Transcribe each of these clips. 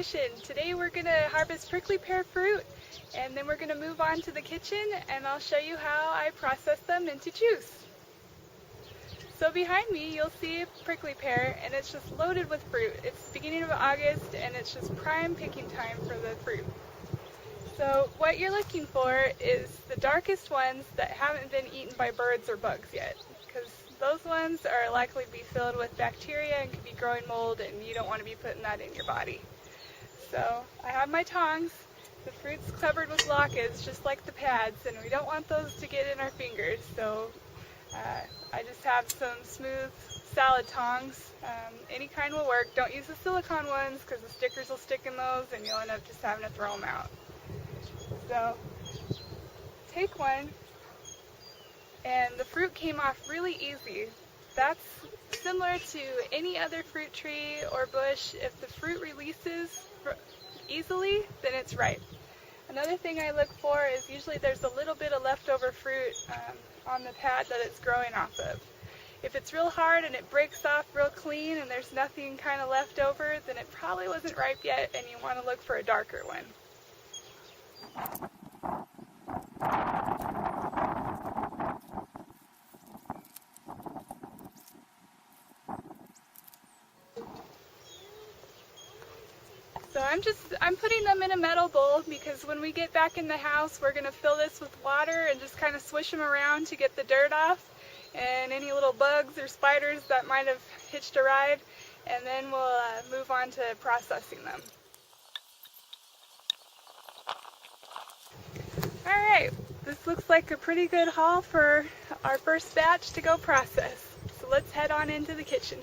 mission. Today we're going to harvest prickly pear fruit, and then we're going to move on to the kitchen and I'll show you how I process them into juice. So behind me you'll see a prickly pear, and it's just loaded with fruit. It's the beginning of August and it's just prime picking time for the fruit. So what you're looking for is the darkest ones that haven't been eaten by birds or bugs yet, because those ones are likely to be filled with bacteria and could be growing mold, and you don't want to be putting that in your body. So I have my tongs. The fruit's covered with lockets just like the pads, and we don't want those to get in our fingers, so I just have some smooth salad tongs. Any kind will work. Don't use the silicone ones because the stickers will stick in those and you'll end up just having to throw them out. So take one, and the fruit came off really easy. That's similar to any other fruit tree or bush. If the fruit releases easily, then it's ripe. Another thing I look for is usually there's a little bit of leftover fruit on the pad that it's growing off of. If it's real hard and it breaks off real clean and there's nothing kind of left over, then it probably wasn't ripe yet and you want to look for a darker one. So I'm putting them in a metal bowl because when we get back in the house, we're going to fill this with water and just kind of swish them around to get the dirt off and any little bugs or spiders that might have hitched a ride, and then we'll move on to processing them. Alright, this looks like a pretty good haul for our first batch to go process. So let's head on into the kitchen.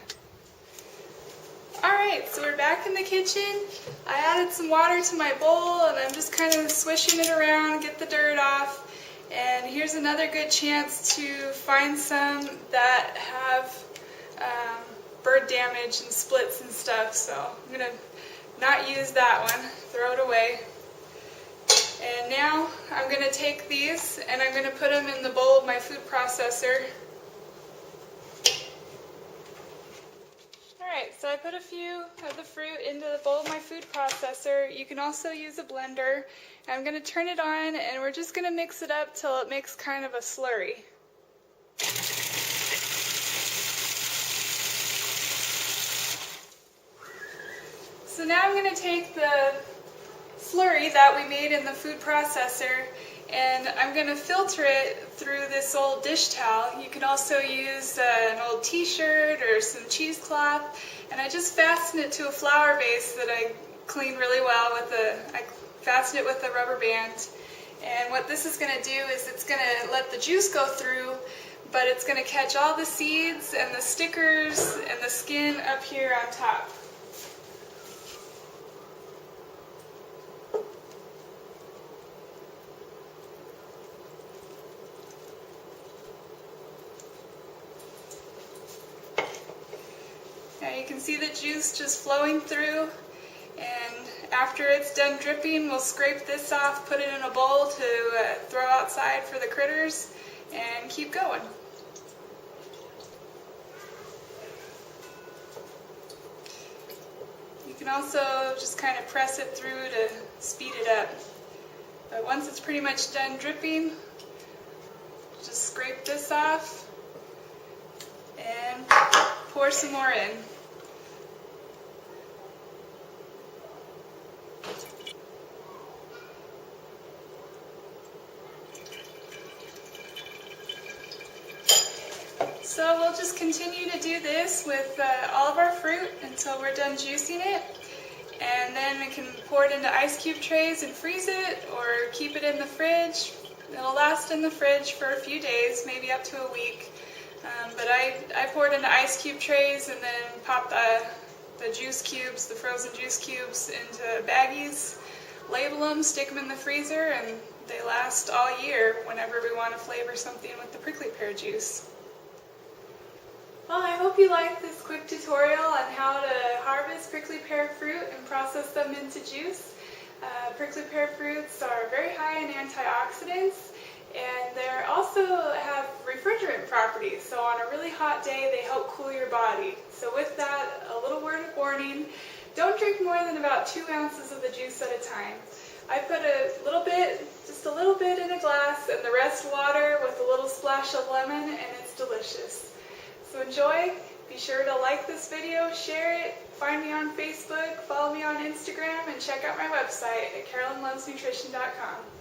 Alright, so we're back in the kitchen. I added some water to my bowl and I'm just kind of swishing it around, get the dirt off. And here's another good chance to find some that have bird damage and splits and stuff. So I'm going to not use that one, throw it away. And now I'm going to take these and I'm going to put them in the bowl of my food processor. Alright, so I put a few of the fruit into the bowl of my food processor. You can also use a blender. I'm going to turn it on and we're just going to mix it up till it makes kind of a slurry. So now I'm going to take the slurry that we made in the food processor and I'm going to filter it through this old dish towel. You can also use an old t-shirt or some cheesecloth, and I just fasten it to a flour base that I clean really well with I fasten it with a rubber band. And what this is going to do is it's going to let the juice go through, but it's going to catch all the seeds and the stickers and the skin up here on top. Now you can see the juice just flowing through, and after it's done dripping, we'll scrape this off, put it in a bowl to throw outside for the critters, and keep going. You can also just kind of press it through to speed it up. But once it's pretty much done dripping, just scrape this off and pour some more in. So we'll just continue to do this with all of our fruit until we're done juicing it, and then we can pour it into ice cube trays and freeze it or keep it in the fridge. It'll last in the fridge for a few days, maybe up to a week. But I pour it into ice cube trays and then pop the juice cubes, the frozen juice cubes, into baggies, label them, stick them in the freezer, and they last all year whenever we want to flavor something with the prickly pear juice. Well, I hope you liked this quick tutorial on how to harvest prickly pear fruit and process them into juice. Prickly pear fruits are very high in antioxidants, and they also have refrigerant properties. So on a really hot day, they help cool your body. So with that, a little word of warning. don't drink more than about 2 ounces of the juice at a time. I put a little bit, just a little bit in a glass, and the rest water with a little splash of lemon, and it's delicious. So enjoy. Be sure to like this video, share it, find me on Facebook, follow me on Instagram, and check out my website at carolynlovesnutrition.com.